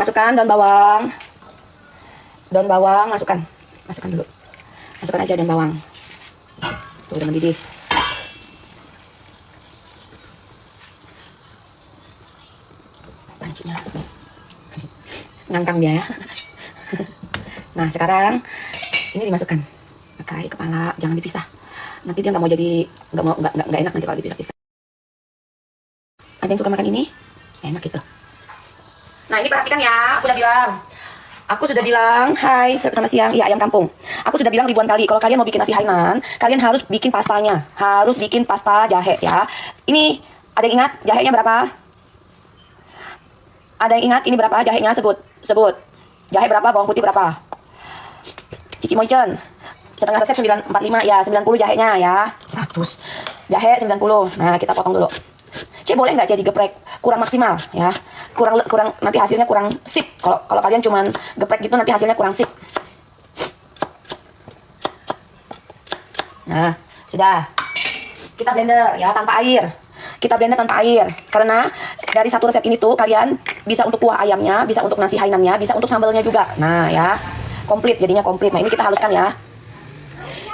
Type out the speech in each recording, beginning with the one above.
Masukkan daun bawang. Daun bawang masukkan dulu. Masukkan aja daun bawang. Tuh udah mendidih. Pancinya ngangkang dia ya. Nah sekarang ini dimasukkan. Pakai kepala, jangan dipisah. Nanti dia nggak mau jadi nggak enak nanti kalau dipisah-pisah. Ada yang suka makan ini? Enak gitu. Nah ini perhatikan ya, aku sudah bilang, hai sama siang, iya ayam kampung. Aku sudah bilang ribuan kali, kalau kalian mau bikin nasi Hainan, kalian harus bikin pastanya, harus bikin pasta jahe ya. Ini ada yang ingat jahenya berapa? Ada yang ingat ini berapa jahenya? Sebut. Jahe berapa? Bawang putih berapa? Cici Moicen. Setengah resep 945 ya, 90 jahenya ya. 100. Jahe 90. Nah, kita potong dulu. Boleh nggak jadi geprek kurang maksimal ya, kurang nanti hasilnya kurang sip. Kalau kalian cuman geprek gitu nanti hasilnya kurang sip. Nah sudah, kita blender ya tanpa air. Kita blender tanpa air karena dari satu resep ini tuh kalian bisa untuk kuah ayamnya, bisa untuk nasi Hainannya, bisa untuk sambalnya juga. Nah ya komplit, jadinya komplit. Nah ini kita haluskan ya,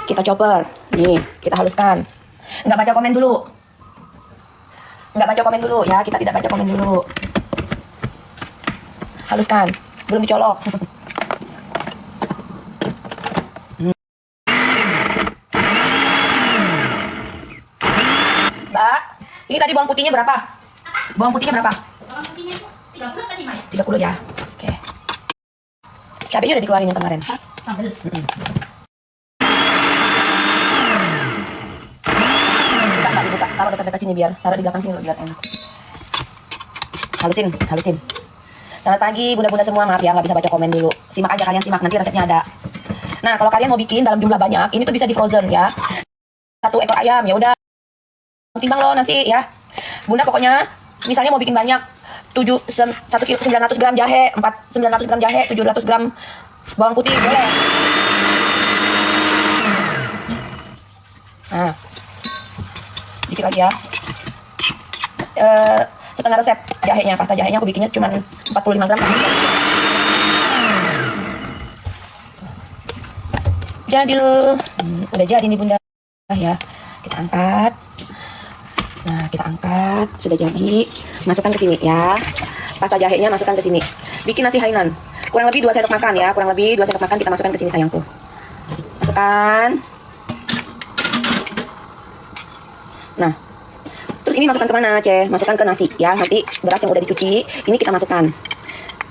kita chopper nih, kita haluskan. Nggak baca komen dulu ya, kita tidak baca komen dulu. Haluskan, belum dicolok. Mbak, ini tadi bawang putihnya berapa? Bawang putihnya berapa? Bawang putihnya 30 tadi, Mas. 30 ya. Oke. Cabenya udah dikeluarin yang kemarin. Sambal. Dibuka, taruh dekat-dekat sini biar taruh di belakang sini biar enak. Halusin. Selamat pagi bunda-bunda semua, maaf ya nggak bisa baca komen dulu. Simak aja, kalian simak, nanti resepnya ada. Nah kalau kalian mau bikin dalam jumlah banyak, ini tuh bisa di frozen ya. 1 ekor ayam ya udah. Timbang lo nanti ya. Bunda pokoknya misalnya mau bikin banyak 1 kilo 900 gram jahe, 900 gram jahe, 700 gram bawang putih boleh. Nah dikit lagi ya. Setengah resep jahenya, pasta jahenya aku bikinnya cuma 45 gram. Jadi loh, udah jadi nih bunda ya. Kita angkat. Nah kita angkat, sudah jadi. Masukkan ke sini ya. Pasta jahenya masukkan ke sini. Bikin nasi Hainan. Kurang lebih 2 sendok makan ya. Kurang lebih 2 sendok makan kita masukkan ke sini sayangku. Masukkan. Nah, terus ini masukkan kemana, Ceh? Masukkan ke nasi ya. Nanti beras yang udah dicuci, ini kita masukkan.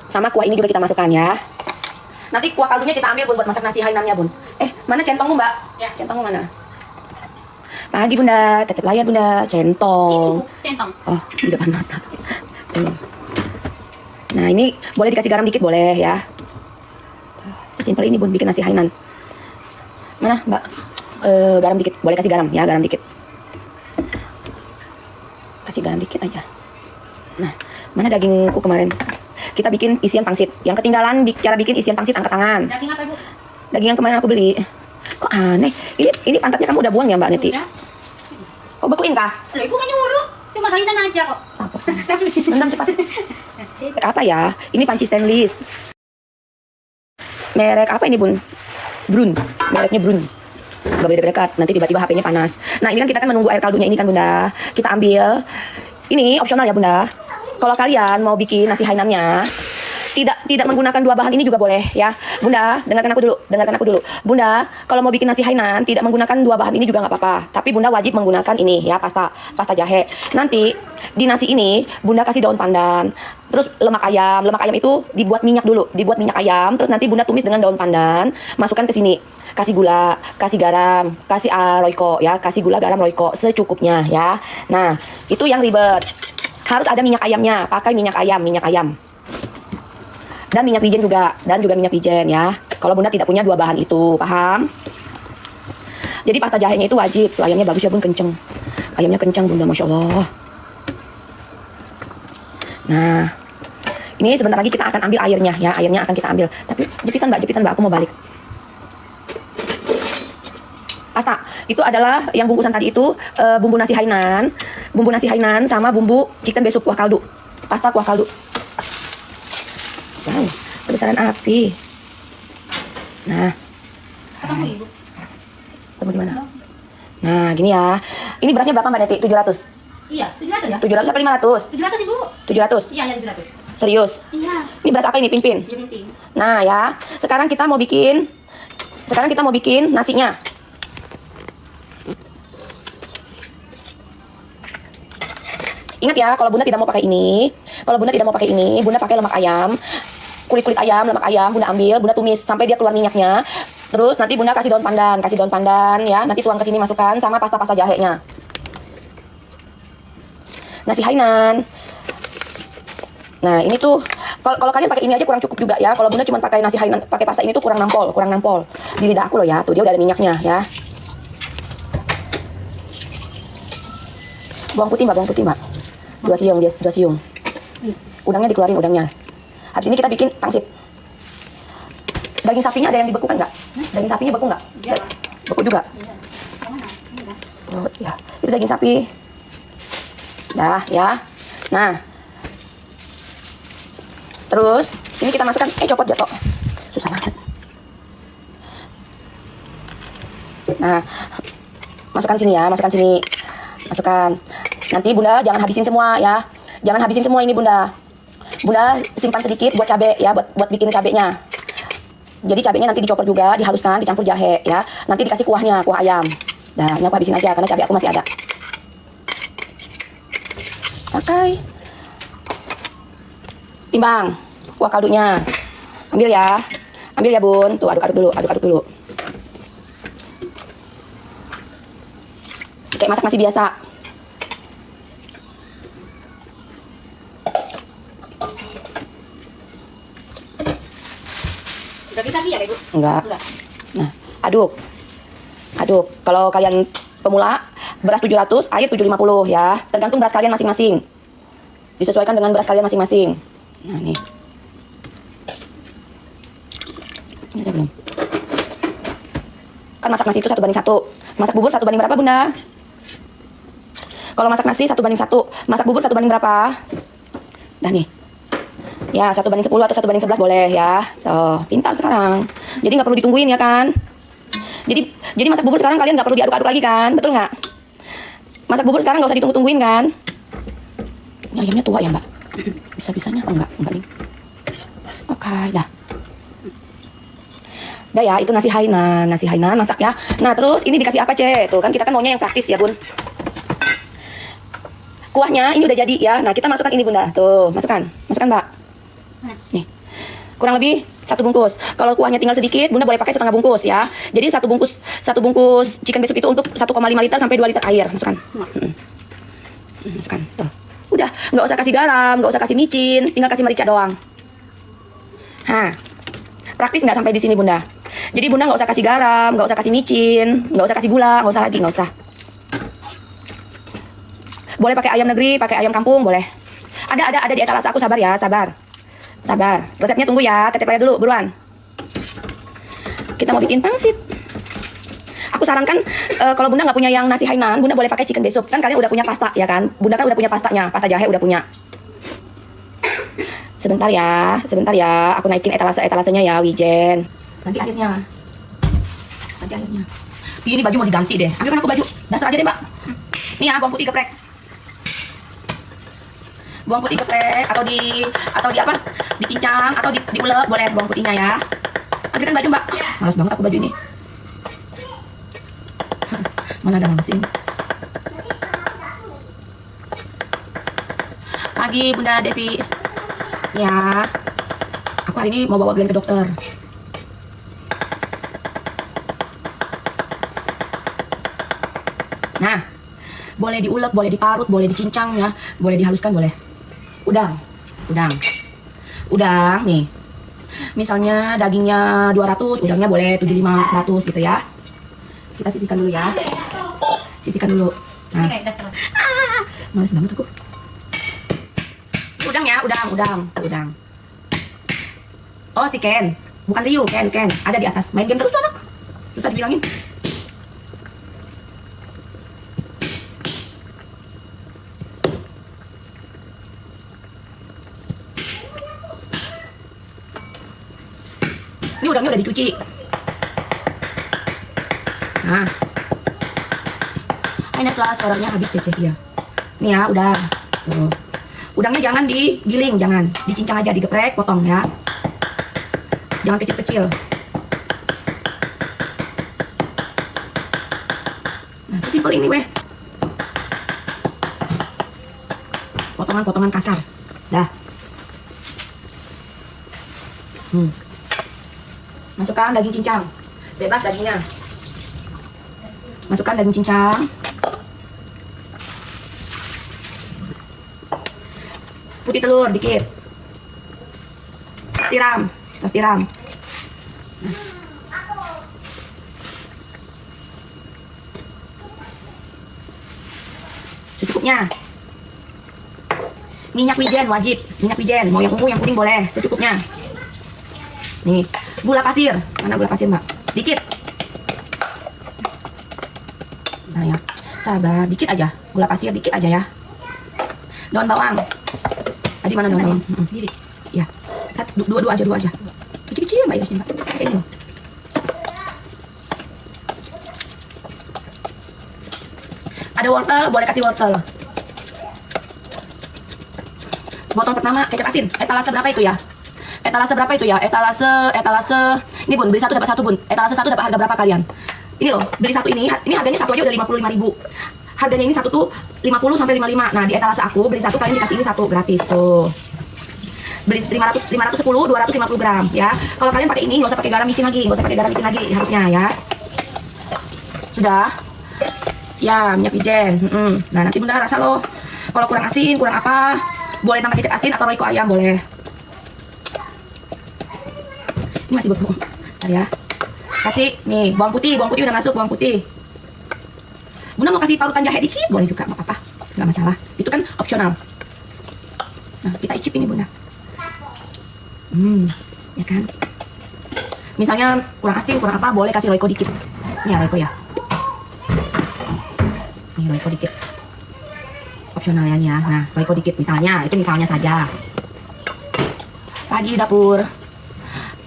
Sama kuah ini juga kita masukkan ya. Nanti kuah kaldunya kita ambil buat masak nasi Hainannya, Bun. Mana centongmu, Mbak? Ya. Centongmu mana? Pagi, Bunda. Tetep layar, Bunda. Centong. Itu, centong. Oh, di depan mata. Tuh. Nah, ini boleh dikasih garam dikit, boleh ya. Sesimpel ini, Bun, bikin nasi Hainan. Mana, Mbak? Garam dikit. Boleh kasih garam ya, garam dikit. Kasih garam dikit aja. Nah, mana dagingku kemarin? Kita bikin isian pangsit. Yang ketinggalan cara bikin isian pangsit angkat tangan. Daging apa, Bu? Daging yang kemarin aku beli. Kok aneh? Ini pantatnya kamu udah buang ya, Mbak Neti? Udah. Kok bekuin kah? Loh, Ibu kan nyuruh. Cuma Hainan aja kok. Rendam cepat. Apa ya? Ini panci stainless. Merek apa ini, Bun? Brun. Mereknya Brun. Gak boleh dekat, nanti tiba-tiba HP-nya panas. Nah ini kan kita kan menunggu air kaldunya ini kan Bunda. Kita ambil. Ini opsional ya Bunda. Kalau kalian mau bikin nasi Hainannya tidak menggunakan 2 bahan ini juga boleh ya Bunda. Dengarkan aku dulu. Bunda kalau mau bikin nasi Hainan tidak menggunakan 2 bahan ini juga nggak apa-apa. Tapi Bunda wajib menggunakan ini ya, pasta jahe. Nanti di nasi ini Bunda kasih daun pandan. Terus lemak ayam itu dibuat minyak dulu, dibuat minyak ayam. Terus nanti Bunda tumis dengan daun pandan, masukkan ke sini. Kasih gula, kasih garam, kasih royco ya, kasih gula, garam, royco secukupnya ya. Nah, itu yang ribet. Harus ada minyak ayamnya, pakai minyak ayam. Dan minyak wijen juga, minyak wijen ya. Kalau Bunda tidak punya 2 bahan itu, paham? Jadi pasta jahenya itu wajib. Tuh, ayamnya bagus ya Bun, kenceng. Ayamnya kencang Bunda, Masya Allah. Nah, ini sebentar lagi kita akan ambil airnya ya. Airnya akan kita ambil. Tapi jepitan Mbak, aku mau balik. Pasta itu adalah yang bungkusan tadi itu bumbu nasi Hainan sama bumbu chicken besup kuah kaldu. Pasta kuah kaldu. Wow, kebesaran api. Nah, Ketemu ibu. tunggu gimana? Nah, gini ya. Ini berasnya berapa Mbak Neti? 700. Iya, 700 ya? 700 apa 500? 700 ibu. 700. Iya, ya 700. Serius? Iya. Ini beras apa ini, Pin-Pin? Jadi penting. Nah, ya. Sekarang kita mau bikin nasinya. Ingat ya, kalau Bunda tidak mau pakai ini, Bunda pakai lemak ayam. Kulit ayam, lemak ayam, Bunda ambil, Bunda tumis sampai dia keluar minyaknya. Terus nanti Bunda kasih daun pandan ya. Nanti tuang ke sini masukkan sama pasta-pasta jahenya. Nasi Hainan. Nah, ini tuh kalau kalian pakai ini aja kurang cukup juga ya. Kalau Bunda cuma pakai nasi Hainan, pakai pasta ini tuh kurang nampol. Di lidah aku loh ya. Tuh dia udah ada minyaknya ya. Bawang putih, Mbak. 2 siung. Udangnya dikeluarin udangnya. Habis ini kita bikin pangsit. Daging sapinya ada yang dibekukan nggak? Daging sapinya beku nggak? Iya. Beku juga. Iya. Yang mana? Ini kan. Oh ya, itu daging sapi. Dah ya. Nah, terus ini kita masukkan. Copot jatuh. Susah banget. Nah, masukkan sini ya, masukkan. Nanti Bunda jangan habisin semua ya. Jangan habisin semua ini Bunda. Bunda simpan sedikit buat cabai ya, buat bikin cabenya. Jadi cabenya nanti dicopot juga, dihaluskan, dicampur jahe ya. Nanti dikasih kuahnya, kuah ayam. Nah, ini aku habisin aja karena cabai aku masih ada. Pakai timbang kuah kaldunya. Ambil ya Bun. Tuh aduk dulu. Kayak masak nasi biasa. Daging sapi ya, Ibu? Enggak. Nah, aduk. Kalau kalian pemula, beras 700, air 750 ya. Tergantung beras kalian masing-masing. Disesuaikan dengan beras kalian masing-masing. Nah, nih. Ini ada belum? Kan masak nasi itu 1:1. Masak bubur 1 banding berapa, Bunda? Kalau masak nasi 1:1. Masak bubur 1 banding berapa? Dah nih. Ya, 1:10 atau 1:11 boleh ya. Tuh, pintar sekarang. Jadi nggak perlu ditungguin ya kan? Jadi masak bubur sekarang kalian nggak perlu diaduk-aduk lagi kan? Betul nggak? Masak bubur sekarang nggak usah ditunggu-tungguin kan? Ini ayamnya tua ya Mbak? Bisa-bisanya? Oh, enggak nih. Oke, dah. Dah ya, itu nasi Hainan masak ya. Nah, terus ini dikasih apa, Ce? Tuh kan kita kan maunya yang praktis ya, Bun. Kuahnya ini udah jadi ya. Nah, kita masukkan ini Bunda. Tuh, masukkan Mbak. Nih. Kurang lebih 1 bungkus. Kalau kuahnya tinggal sedikit, Bunda boleh pakai setengah bungkus ya. Jadi satu bungkus chicken beef itu untuk 1,5 liter sampai 2 liter air. Masukkan. Masukkan. Tuh. Udah, nggak usah kasih garam, nggak usah kasih micin, tinggal kasih merica doang. Praktis nggak sampai di sini Bunda? Jadi Bunda nggak usah kasih garam, nggak usah kasih micin, nggak usah kasih gula, nggak usah. Boleh pakai ayam negeri, pakai ayam kampung, boleh. Ada di etalase aku, sabar ya, sabar. Resepnya tunggu ya, tetep aja dulu, buruan. Kita mau bikin pangsit. Aku sarankan kalau Bunda nggak punya yang nasi Hainan, Bunda boleh pakai chicken beef soup. Kan kalian udah punya pasta ya kan? Bunda kan udah punya pastanya, pasta jahe udah punya. Sebentar ya. Aku naikin etalasenya ya, Wijen. Ganti airnya. Ini baju mau diganti deh. Ambilkan aku baju. Dasar aja deh, Mbak. Nih ya, bawang putih geprek. Atau di apa? Dicincang atau diulek boleh bawang putihnya ya. Ambilkan baju, Mbak. Males banget aku baju ini. Mana ada mesin. Pagi Bunda Devi. Ya. Aku hari ini mau bawa Glenn ke dokter. Nah, boleh diulek, boleh diparut, boleh dicincang ya, boleh dihaluskan, boleh. Udang nih. Misalnya dagingnya 200, udangnya boleh 75, 100 gitu ya. Kita sisihkan dulu ya. Nah. Males banget aku. Udang ya, udang. Oh, si Ken. Bukan Ryu, Ken. Ada di atas. Main game terus tuh anak. Susah dibilangin. Ini udangnya udah dicuci. Nah. Ini setelah orangnya habis Cece ya. Nih ya, udang. Tuh. Udangnya jangan digiling, jangan. Dicincang aja, digeprek, potong ya. Jangan kecil-kecil. Nah, simpel ini weh. Potongan-potongan kasar. Dah. Masukkan daging cincang. Bebas dagingnya. Masukkan daging cincang. Putih telur dikit. Sos tiram. Nah. Secukupnya. Minyak wijen wajib. Minyak wijen, mau yang ungu yang kuning boleh, secukupnya. Nih, gula pasir. Mana gula pasir, Mbak? Dikit. Nah ya, sabar, dikit aja. Gula pasir dikit aja ya. Daun bawang. Tadi mana daun bawang? Ya, dua aja. Kecil-kecil Mbak irisnya, Mbak. Kayak ini loh. Ada wortel, boleh kasih wortel. Botol pertama kecap asin. Etalase berapa itu ya? Etalase. Ini Bun, beli satu dapat satu Bun. Etalase satu dapat harga berapa kalian? Ini loh, beli satu ini harganya satu aja udah 55.000. Harganya ini satu tuh 50 sampai 55. Nah, di etalase aku beli satu kalian dikasih ini satu gratis tuh. Beli 510 250 gram ya. Kalau kalian pakai ini nggak usah pakai garam micin lagi, harusnya ya. Sudah. Ya, minyak wijen. Nah, nanti Bunda rasa loh. Kalau kurang asin, kurang apa, boleh tambah kecap asin atau royco ayam boleh. Ini masih beku. Bentar ya. Kasih nih bawang putih udah masuk bawang putih. Bunda mau kasih parutan jahe dikit boleh juga, nggak apa-apa, nggak masalah. Itu kan opsional. Nah, kita icip ini Bunda. Ya kan. Misalnya kurang asin, kurang apa, boleh kasih royco dikit. Ini ya royco ya. Ini royco dikit. Opsional ya nih ya. Nah, royco dikit misalnya, itu misalnya saja. Pagi dapur.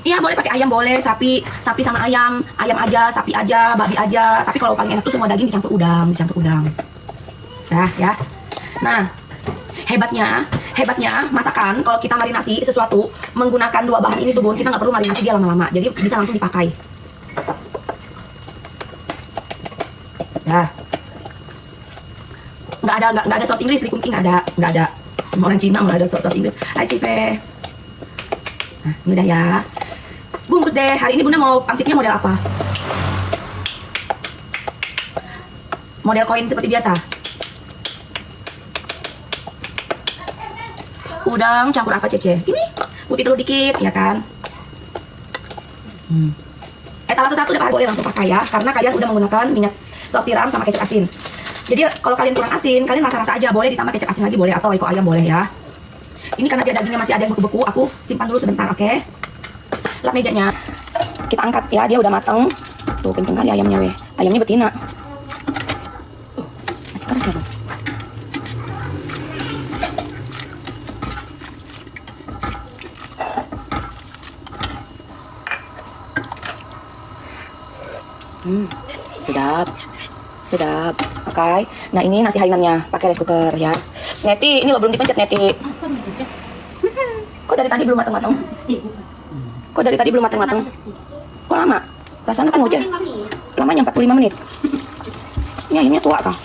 Iya boleh pakai ayam boleh, sapi sama ayam aja, sapi aja, babi aja. Tapi kalau paling enak tuh semua daging dicampur udang. Dah ya. Nah, hebatnya masakan kalau kita marinasi sesuatu menggunakan dua bahan ini tuh Bun, kita nggak perlu marinasi dia lama-lama. Jadi bisa langsung dipakai. Dah. Nggak ada saus Inggris di kunking, nggak ada. Orang Cina nggak ada saus Inggris. Hai Cive. Nah, ini udah ya. Bungkus deh. Hari ini Bunda mau pangsitnya model apa? Model koin seperti biasa. Udang campur apa Cece? Ini putih telur dikit ya kan. Etalase satu dapat boleh langsung pakai ya, karena kalian udah menggunakan minyak saus tiram sama kecap asin. Jadi kalau kalian kurang asin, kalian rasa-rasa aja, boleh ditambah kecap asin lagi boleh, atau royco ayam boleh ya. Ini karena dia dagingnya masih ada yang beku-beku, aku simpan dulu sebentar, oke? Lap mejanya. Kita angkat ya, dia udah mateng. Tuh kenceng kali ayamnya weh. Ayamnya betina. Masih keras ya Bang? Sedap. Oke. Nah ini nasi hainannya, pakai rice cooker ya. Neti, ini lo belum dipencet Neti. Kok dari tadi belum mateng-mateng? Kok lama? Rasanya kan ngoceh. Lamanya 45 menit. Ini ayamnya tua kah?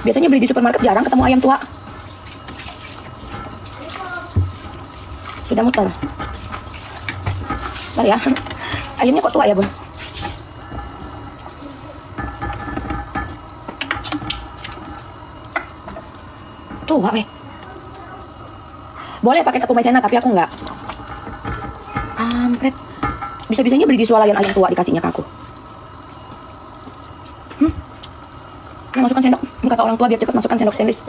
Biasanya beli di supermarket jarang ketemu ayam tua. Sudah muter. Bentar ya. Ayamnya kok tua ya Bun? Tua weh. Boleh pakai tepung maizena tapi aku enggak. Kampret. Bisa-bisanya beli di swalayan ayam tua dikasihnya ke aku. Nah, masukkan sendok. Ini kata orang tua biar cepat masukkan sendok stainless.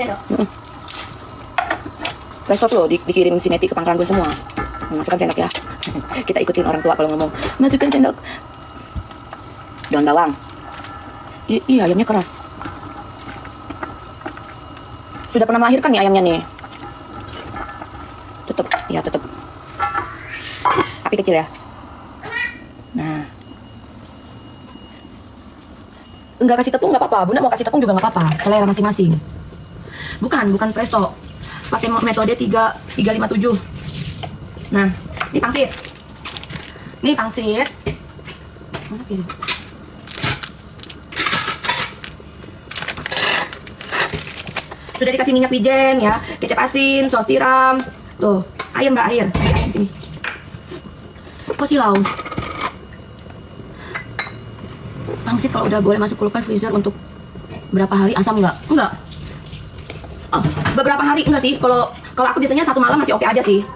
Restock loh dikirim si Neti ke Pangrangun semua. Masukkan sendok ya. Kita ikutin orang tua kalau ngomong. Masukkan sendok. Daun bawang. Iya ayamnya keras. Sudah pernah melahirkan nih ayamnya nih. Tutup. Api kecil ya. Nah. Enggak kasih tepung nggak apa-apa. Bunda mau kasih tepung juga nggak apa-apa. Selera masing-masing. Bukan presto. Pakai metode 357. Nah, ini pangsit. Ini pangsit. Mana piring? Sudah dikasih minyak wijen ya, kecap asin, saus tiram. Tuh, air mbak, air. Di sini. Kok silau? Pangsit kalau udah boleh masuk kulkas freezer untuk berapa hari? Asam nggak? Enggak. Oh, beberapa hari enggak sih. Kalau aku biasanya 1 malam masih oke aja sih.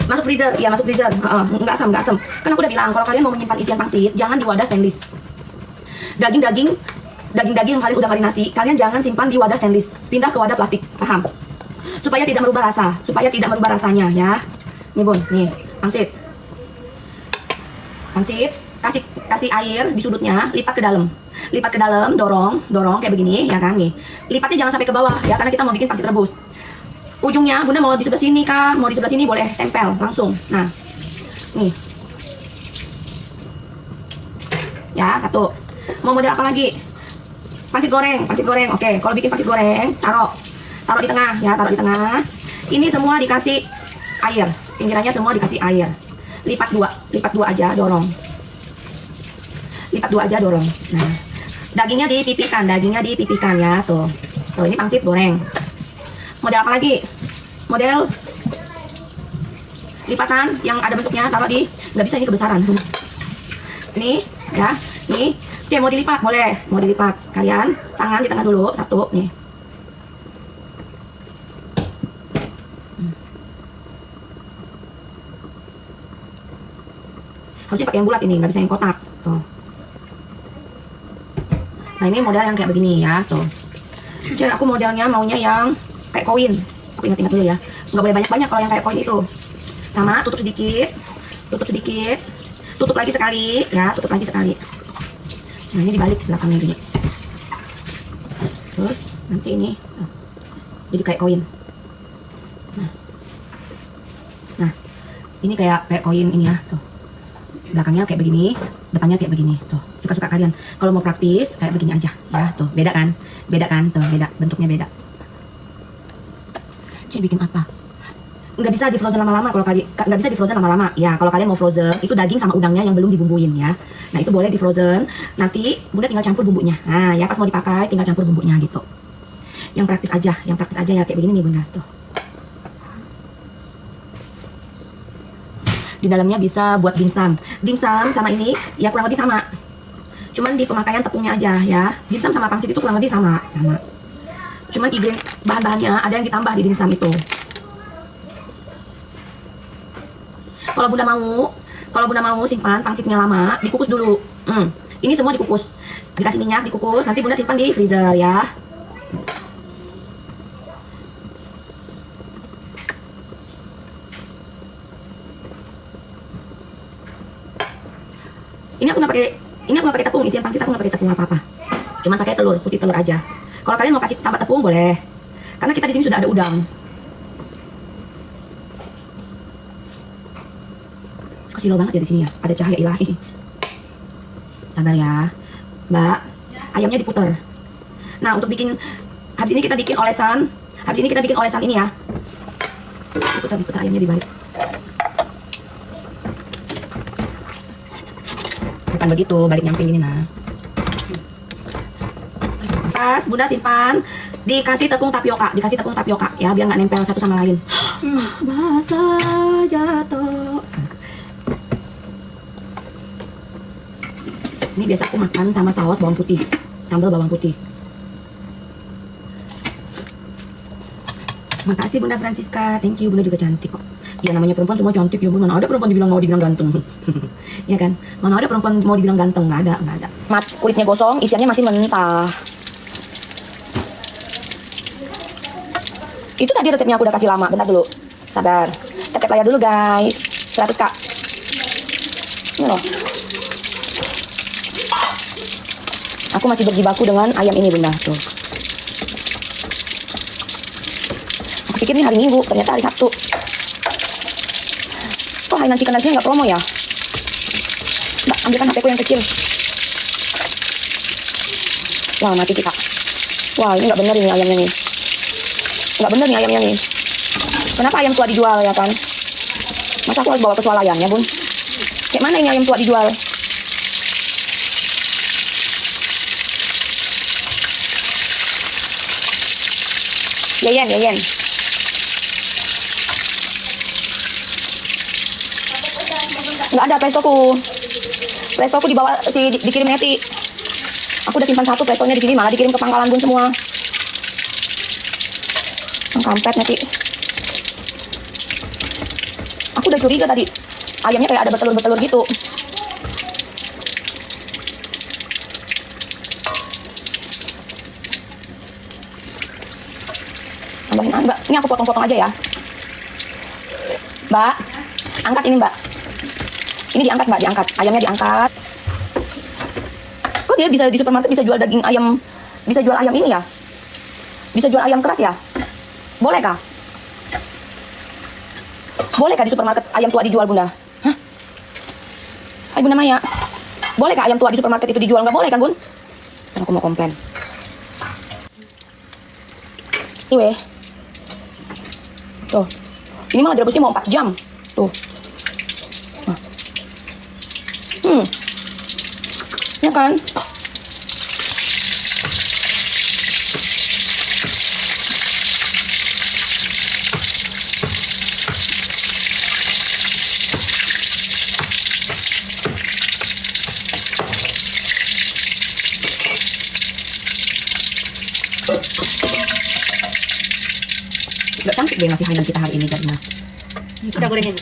Masuk freezer, iya masuk freezer. Enggak asam, enggak asam. Kan aku udah bilang kalau kalian mau menyimpan isian pangsit, jangan di wadah stainless. Daging-daging yang kalian udah marinasi, kalian jangan simpan di wadah stainless. Pindah ke wadah plastik, paham? Supaya tidak merubah rasa, rasanya ya. Nih bun, nih pangsit. Pangsit, kasih air di sudutnya, lipat ke dalam, dorong kayak begini ya kan nih. Lipatnya jangan sampai ke bawah ya, karena kita mau bikin pangsit rebus. Ujungnya bunda mau di sebelah sini kah, mau di sebelah sini boleh tempel langsung. Nah, nih ya, satu. Mau model apa lagi? Pangsit goreng. Oke, kalau bikin pangsit goreng, taruh di tengah ya, taruh di tengah. Ini semua dikasih air, pinggirannya semua dikasih air. Lipat dua aja, dorong. Nah, dagingnya dipipihkan ya, tuh. Tuh, ini pangsit goreng. Model apa lagi? Model lipatan yang ada bentuknya, taruh di, nggak bisa ini kebesaran. Nih, ya, nih. Oke, mau dilipat boleh, mau dilipat. Kalian tangan di tengah dulu, satu, nih. Harusnya pakai yang bulat ini, nggak bisa yang kotak. Tuh. Nah, ini model yang kayak begini ya, tuh. Jadi aku modelnya maunya yang kayak koin. Aku ingat-ingat dulu ya. Nggak boleh banyak-banyak kalau yang kayak koin itu. Sama, tutup sedikit. Tutup lagi sekali, ya, tutup lagi sekali. Nah, ini dibalik belakangnya gini. Terus nanti ini tuh, jadi kayak koin. Nah, ini kayak koin ini ya, tuh. Belakangnya kayak begini, depannya kayak begini. Tuh, suka-suka kalian. Kalau mau praktis kayak begini aja, ya. Tuh, beda kan? Tuh, beda. Bentuknya beda. Cek bikin apa? Nggak bisa di frozen lama-lama kalau kalian, nggak bisa di frozen lama-lama ya. Kalau kalian mau frozen itu daging sama udangnya yang belum dibumbuin ya. Nah, itu boleh di frozen, nanti bunda tinggal campur bumbunya. Nah ya, pas mau dipakai tinggal campur bumbunya gitu. Yang praktis aja ya, kayak begini nih bunda tuh. Di dalamnya bisa buat dimsum sama ini ya kurang lebih sama, cuman di pemakaian tepungnya aja ya. Dimsum sama pangsit itu kurang lebih sama, cuman bahan-bahannya ada yang ditambah di dimsum itu. Kalau bunda mau simpan pangsitnya lama, dikukus dulu. Ini semua dikukus, dikasih minyak, dikukus. Nanti bunda simpan di freezer ya. Ini aku nggak pakai tepung. Isian pangsit aku nggak pakai tepung apa-apa. Cuman pakai telur, putih telur aja. Kalau kalian mau kasih tambah tepung boleh, karena kita di sini sudah ada udang. Silau banget ya di sini ya, ada cahaya ilahi. Sabar ya, Mbak. Ayamnya diputer. Nah, untuk bikin habis ini kita bikin olesan ini ya. Diputer ayamnya dibalik. Bukan begitu, balik nyamping ini nah. Pas bunda simpan, dikasih tepung tapioka ya, biar nggak nempel satu sama lain. Basah jatuh. Ini biasa aku makan sama saus bawang putih, sambal bawang putih. Makasih Bunda Francisca, thank you. Bunda juga cantik kok. Ya namanya perempuan semua cantik ya Bunda. Mana ada perempuan mau dibilang ganteng? Ya kan? Mana ada perempuan mau dibilang ganteng? Nggak ada. Kulitnya gosong, isiannya masih mentah. Itu tadi resepnya aku udah kasih lama. Bentar dulu, sabar. Tap layar dulu guys. 100 kak. Ini loh. Aku masih berjibaku dengan ayam ini bunda tuh. Aku pikir ini hari Minggu, ternyata hari Sabtu. Kok Hainan Chicken Rice-nya nggak promo ya? Mbak, Ambilkan HP ku yang kecil. Wah, mati kita. Wah, ini nggak bener ini ayamnya nih. Nggak bener nih ayamnya nih. Kenapa ayam tua dijual ya kan? Masa aku harus bawa ke swalayannya, Bun? Kayak mana ini ayam tua dijual? Yeyen. Nggak ada prestoku. Prestoku dibawa dikirim Neti. Aku udah simpan satu prestonya di sini, malah dikirim ke Pangkalan Bun semua. Kampret Neti. Aku udah curiga tadi. Ayamnya kayak ada bertelur-bertelur gitu. Tambahin enggak. Ini aku potong-potong aja ya. Mbak, angkat ini, Mbak. Ini diangkat, Mbak, diangkat. Ayamnya diangkat. Kok dia bisa di supermarket bisa jual daging ayam, bisa jual ayam ini ya? Bisa jual ayam keras ya? Boleh kah? Boleh kah di supermarket ayam tua dijual, Bunda? Hah? Hai Bunda Maya. Boleh kah ayam tua di supermarket itu dijual? Nggak boleh kan, Bun? Ntar aku mau komplain. Ini weh. Tuh. Ini malah direbusnya mau 4 jam. Tuh. Nah. Ya kan? Gak cantik deh nasi Hainan kita hari ini jadinya. Kita gorengin.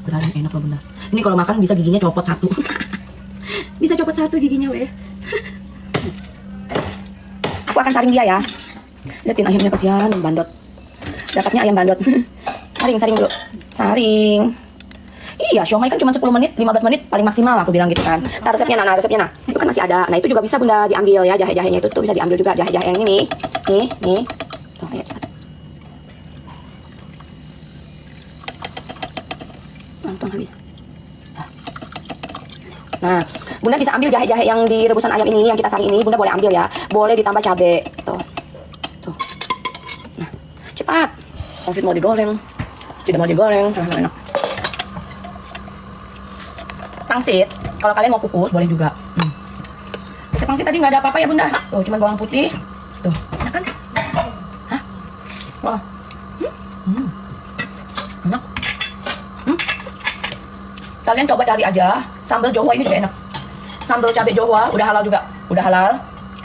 Beneran enak loh Bunda. Ini kalau makan bisa giginya copot satu. Bisa copot satu giginya weh. Aku akan saring dia ya. Liatin ayamnya, kasihan bandot. Dapatnya ayam bandot. Saring dulu. Saring. Iya, siomay kan cuma 10 menit, 15 menit paling maksimal aku bilang gitu kan. Nah, resepnya nah. Itu kan masih ada. Nah, itu juga bisa Bunda diambil ya, jahe-jahenya itu tuh bisa diambil juga, jahe-jahe yang ini nih. Nih. Tuh, ayo cepat. Tonton habis. Nah, Bunda bisa ambil jahe-jahe yang di rebusan ayam ini, yang kita saring ini, Bunda boleh ambil ya. Boleh ditambah cabe. Tuh. Nah, cepat. Pangsit mau digoreng. Tidak mau digoreng, enak. Pangsit, kalau kalian mau kukus boleh juga. Resep pangsit tadi nggak ada apa-apa ya Bunda. Tuh, cuma bawang putih. Tuh, enak kan? Hah? Wah. Enak. Kalian coba cari aja sambal Jawa, ini juga enak. Sambal cabai Jawa udah halal juga, udah halal.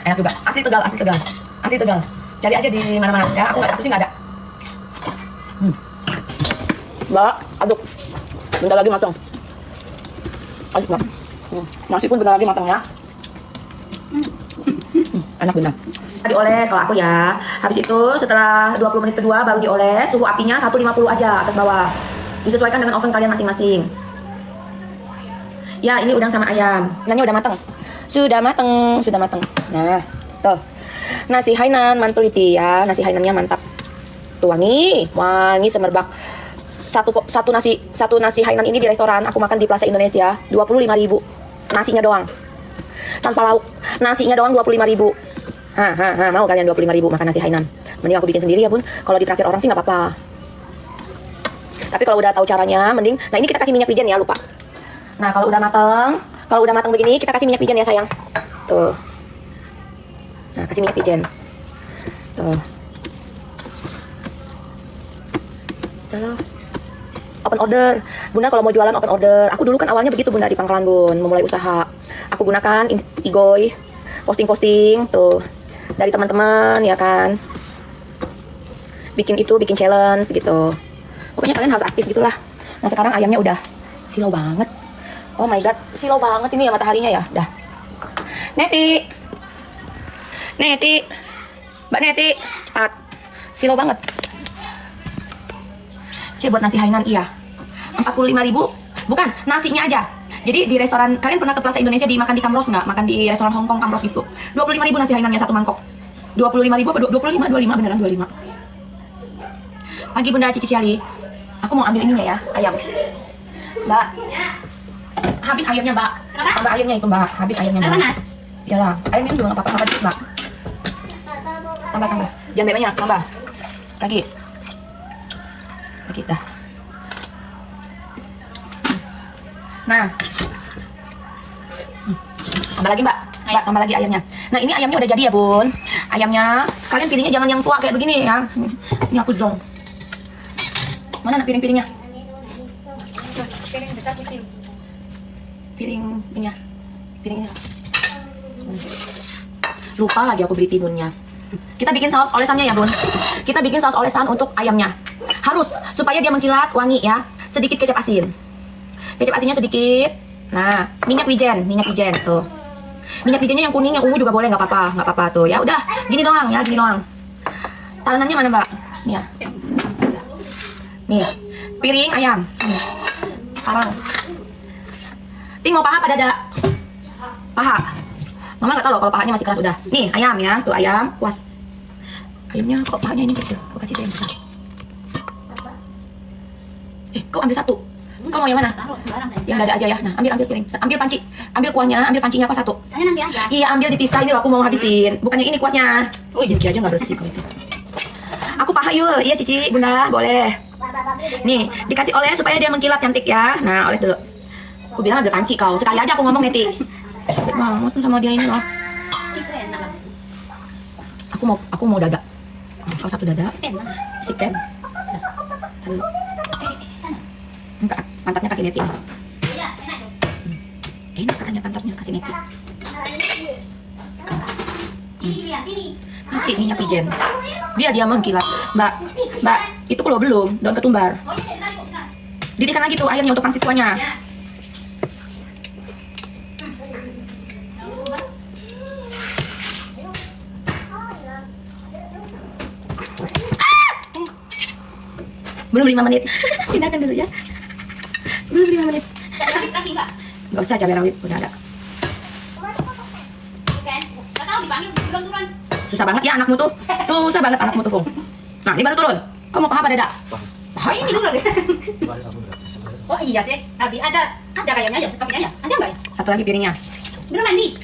Enak juga. Asli Tegal. Cari aja di mana-mana ya. Aku sih nggak ada. Mbak, aduk. Bentar lagi matang. Aduk Mbak. Nasi pun bentar lagi matang ya. Enak Bunda. Dioles kalau aku ya. Habis itu setelah 20 menit kedua baru dioles. Suhu apinya 150 aja atas bawah. Disesuaikan dengan oven kalian masing-masing. Ya, ini udang sama ayam. Nanya udah matang. Sudah matang. Nah, tuh. Nasi Hainan mantul itu ya. Nasi Hainannya mantap. Tuh wangi semerbak. Satu nasi Hainan ini di restoran aku makan di Plaza Indonesia 25.000. Nasinya doang. Tanpa lauk. Nasinya doang 25.000. Mau kalian 25.000 makan nasi Hainan? Mending aku bikin sendiri ya Bun. Kalau ditraktir orang sih nggak apa-apa. Tapi kalau udah tahu caranya, mending. Nah, ini kita kasih minyak wijen ya, lupa. Nah, kalau udah matang begini, kita kasih minyak wijen ya sayang. Tuh. Nah, kasih minyak wijen. Tuh. Udah. Open order. Bunda kalau mau jualan open order. Aku dulu kan awalnya begitu Bunda di Pangkalan Bun, memulai usaha. Aku gunakan Igoy, posting tuh dari teman-teman ya kan. Bikin challenge gitu. Pokoknya kalian harus aktif gitulah. Nah, sekarang ayamnya udah silau banget. Oh my god, silau banget ini ya mataharinya ya. Dah. Neti. Mbak Neti, cepat. Silau banget. Buat nasi Hainan iya. 45.000. Bukan, nasinya aja. Jadi di restoran, kalian pernah ke Plaza Indonesia makan di Kamros nggak? Makan di restoran Hong Kong Kamros gitu. 25.000 nasi Hainannya satu mangkok. 25.000 apa 25 beneran 25. Pagi Bunda Cici Syali. Aku mau ambil ininya ya, ayam. Mbak, habis airnya Mbak. Tambah airnya itu Mbak, habis airnya Air Mbak. panas? Iyalah, air minum juga nggak apa-apa dikit Mbak. Tambah. Jangan banyak, tambah. Lagi. Lagi dah. Nah. Tambah lagi Mbak. Mbak, tambah lagi ayamnya. Nah, ini ayamnya udah jadi ya Bun. Ayamnya, kalian pilihnya jangan yang tua kayak begini ya. Ini aku zong. Mana anak piring-piringnya? Piring besar kecil. Piring ini ya. Piring ini. Lupa lagi aku beli timunnya. Kita bikin saus olesannya ya Bun. Kita bikin saus olesan untuk ayamnya. Harus supaya dia mengkilat, wangi ya. Sedikit kecap asin. Kecap asinnya sedikit. Nah, minyak wijen tuh. Minyak wijennya yang kuning, yang ungu juga boleh, nggak apa-apa tuh. Ya udah, gini doang ya, gini doang. Talenannya mana Mbak? Nih ya. Nih, piring ayam. Nih. Sekarang. Ting mau paha apa dada? Paha. Mama nggak tahu loh kalau pahanya masih keras udah. Nih ayam ya, tuh ayam, puas. Ayamnya kok pahanya ini kecil? Kok kasih dia yang besar? Kau ambil satu. Kau mau yang mana? Taruh sembarang saya. Yang dada aja ya. Nah, ambil piring. Ambil panci. Ambil kuahnya, ambil pancinya kau satu. Saya nanti aja. Iya, ambil dipisah ini loh, aku mau habisin. Bukannya ini kuahnya. Oh iya, aja nggak bersih kalau itu. Aku paha Yul. Iya Cici, Bunda, boleh. Nih, dikasih oles supaya dia mengkilat cantik ya. Nah, oles dulu. Aku bilang ambil panci kau. Sekali aja aku ngomong Neti. Capek banget tuh sama dia ini loh. Itu enak langsung. Aku mau dada. Kau satu dada. Mana? Si Ken. Taruh. Sana. Enggak, pantatnya kasih Neti. Iya, enak tuh. Enak katanya pantatnya kasih Neti. Sini lihat sini. Kasih minyak wijen. Biar dia mengkilat. Mbak, itu kalau belum daun ketumbar. Oh, iya, sebentar, sebentar. Didihkan lagi tuh airnya untuk pangsit kuahnya. Ya. Belum 5 menit. Pindahkan dulu ya. Belum 5 menit. Kaki enggak? Nggak usah cabai rawit, udah ada. Kan? Enggak tahu dipanggil belum turun. Susah banget ya anakmu tuh. Susah banget anakmu tuh, Fung. Nah, ini baru turun. Kau mau paha apa dada? Paha. Ini dulu deh. Oh iya sih. Abi ada kayaknya ya, kakinya ya. Ada enggak ya? Satu lagi piringnya. Belum mandi.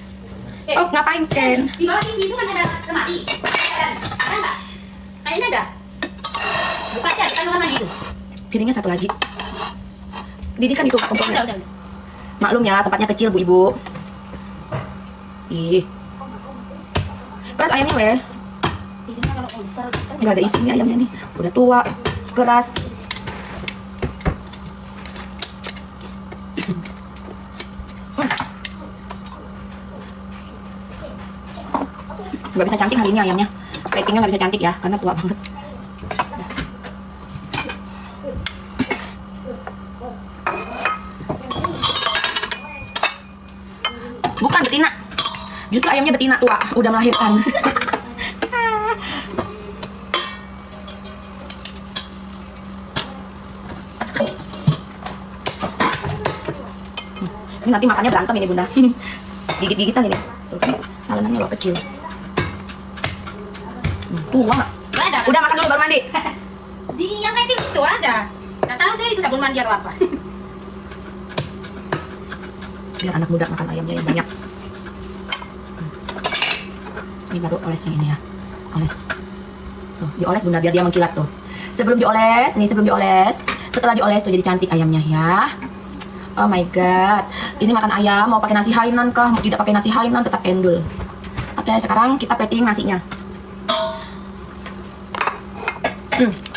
Oh, ngapain, Ken? Di bawah sini itu kan ada lemari. Ada enggak? Kayaknya ada. Buka aja, kan lemari itu. Piringnya satu lagi. Didihkan itu kompornya. Udah. Maklum ya, tempatnya kecil, Bu Ibu. Ih. Keras ayamnya, weh. Piringnya kalau besar kan Nggak ada isinya ayamnya nih. Udah tua, keras. Nggak bisa cantik hari ini ayamnya. Platingnya nggak bisa cantik ya, karena tua banget. Bukan betina. Justru ayamnya betina tua, udah melahirkan. Ini nanti makannya berantem ini Bunda. Gigit-gigitan ini. Tuh kan, talenannya lo kecil. Tua. Nggak ada. Udah makan dulu baru mandi. Di yang refill itu ada. Nggak tahu sih itu sabun mandi atau apa. Biar anak muda makan ayamnya yang banyak. Ini baru olesnya ini ya. Oles. Tuh, dioles Bunda biar dia mengkilat tuh. Sebelum dioles, setelah dioles tuh jadi cantik ayamnya ya. Oh my god. Ini makan ayam mau pakai nasi Hainan kah? Mau tidak pakai nasi Hainan tetap endul. Oke, sekarang kita plating nasinya.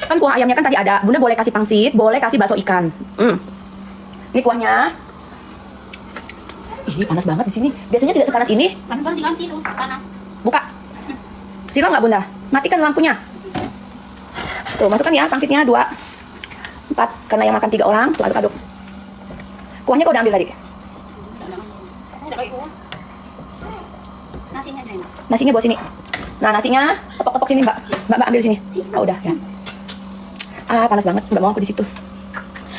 Kan kuah ayamnya kan tadi ada. Bunda boleh kasih pangsit, boleh kasih bakso ikan. Ini kuahnya. Ih, panas banget di sini. Biasanya tidak sepanas ini. Kan diganti tuh, panas. Buka. Silau nggak Bunda? Matikan lampunya. Tuh, masukkan ya pangsitnya 2, 4. Karena yang makan 3 orang. Tuh, aduk-aduk. Kuahnya kau udah ambil tadi? Saya udah pakai uang. Nasinya aja enak. Nasinya bawa sini. Nah, nasinya tepok-tepok sini, Mbak. Mbak ambil sini. Oh, udah ya. Ah, panas banget. Nggak mau aku di situ.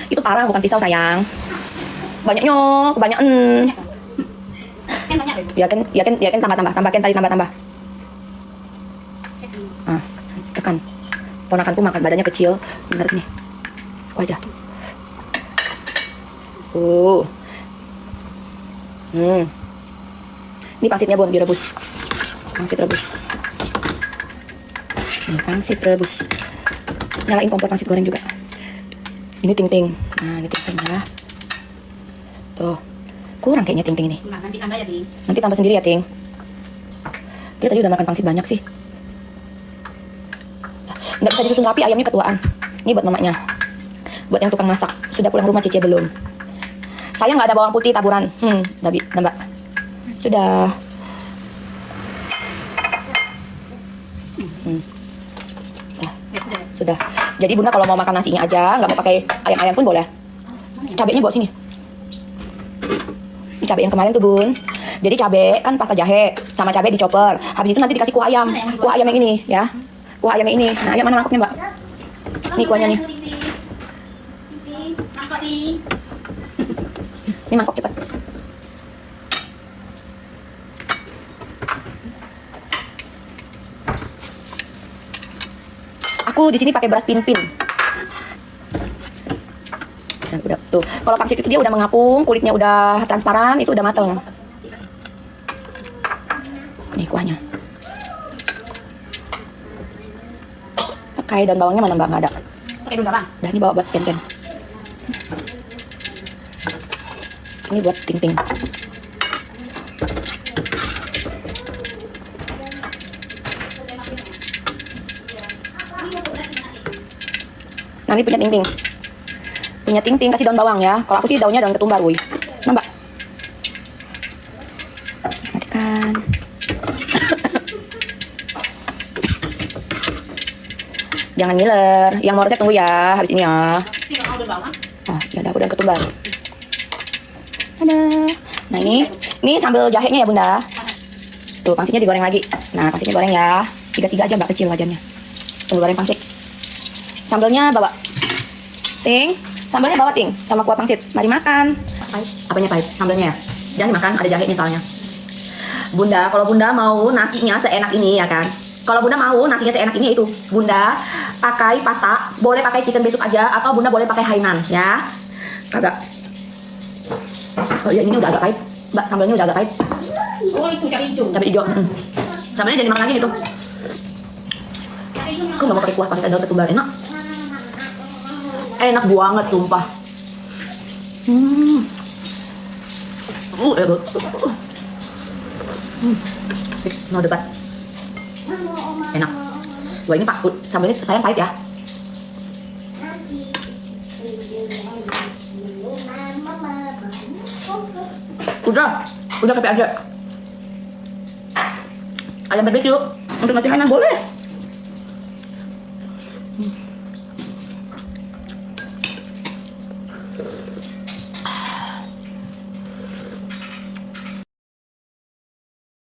Itu parang, bukan pisau, sayang. Banyaknya, kebanyakan. Kan banyak deh. Ya kan tambah. Tambahkan tadi tambah. Ah, tekan. Ponakanku makan badannya kecil. Bentar sini. Aku aja. Ini pangsitnya Bun, direbus. Pangsit rebus. Ini pangsit rebus. Nyalain kompor pangsit goreng juga. Ini ting-ting. Nah, ini ting-ting ya. Tuh. Kurang kayaknya ting-ting ini. Nah, nanti tambah ya, Ting. Nanti tambah sendiri ya, Ting. Dia tadi udah makan pangsit banyak sih. Nggak bisa disusun rapi, ayamnya ketuaan. Ini buat mamanya. Buat yang tukang masak. Sudah pulang rumah Cici belum? Saya nggak ada bawang putih taburan. Mbak. Sudah. Sudah. Jadi Bunda kalau mau makan nasinya aja, nggak mau pakai ayam-ayam pun boleh. Cabenya bawa sini. Ini cabai yang kemarin tuh Bun. Jadi cabai kan pasta jahe sama cabai dicoper. Habis itu nanti dikasih kuah ayam. Kuah ayam yang ini ya. Kuah ayam yang ini. Nah, yang mana mangkoknya Mbak? Ini kuahnya nih. Mangkok nih. Ini mangkok cepat. Aku di sini pakai beras pin-pin. Nah, udah tuh. Kalau pangsit itu dia udah mengapung, kulitnya udah transparan, itu udah mateng. Nih kuahnya. Pakai daun bawangnya mana Mbak? Nggak ada. Pakai daun bawang. Dah, ini bawa buat Ken-Ken. Ini buat Ting-Ting. Nah, ini punya Ting-Ting. Punya Ting-Ting kasih daun bawang ya. Kalau aku sih daunnya daun ketumbar, woi. Nah, Mbak. Matikan. Jangan ngiler. Yang mau resep tunggu ya habis ini ya. Ini kalau daun bawang. Ah, ya udah aku daun ketumbar. Ada. Nah, ini sambal jahenya ya, Bunda. Tuh, pangsitnya digoreng lagi. Nah, pangsitnya goreng ya. 3-3 aja, Mbak, kecil wajannya. Tunggu goreng pangsit. Sambalnya bawa. Ting, sambalnya bawa Ting sama kuah pangsit. Mari makan. Pahit. Apanya pahit? Sambalnya ya. Jangan dimakan, ada jahe misalnya. Bunda, kalau Bunda mau nasinya seenak ini ya kan. Kalau Bunda mau nasinya seenak ini itu, Bunda pakai pasta, boleh pakai chicken besuk aja atau Bunda boleh pakai Hainan ya. Kagak. Oh ya, ini udah agak pahit. Mbak, sambalnya udah agak pahit. Oh, itu cabai hijau. Cabai hijau. Sambalnya jangan dimakan lagi gitu. Cabai hijau. Aku nggak mau pakai kuah, pakai daun ketumbar. Enak. Enak banget, sumpah. Enak. No debat. Enak. Wah, ini Pak, sambalnya sayang pahit ya. Udah sampai aja. Ayam barbecue untuk nasi Hainan boleh.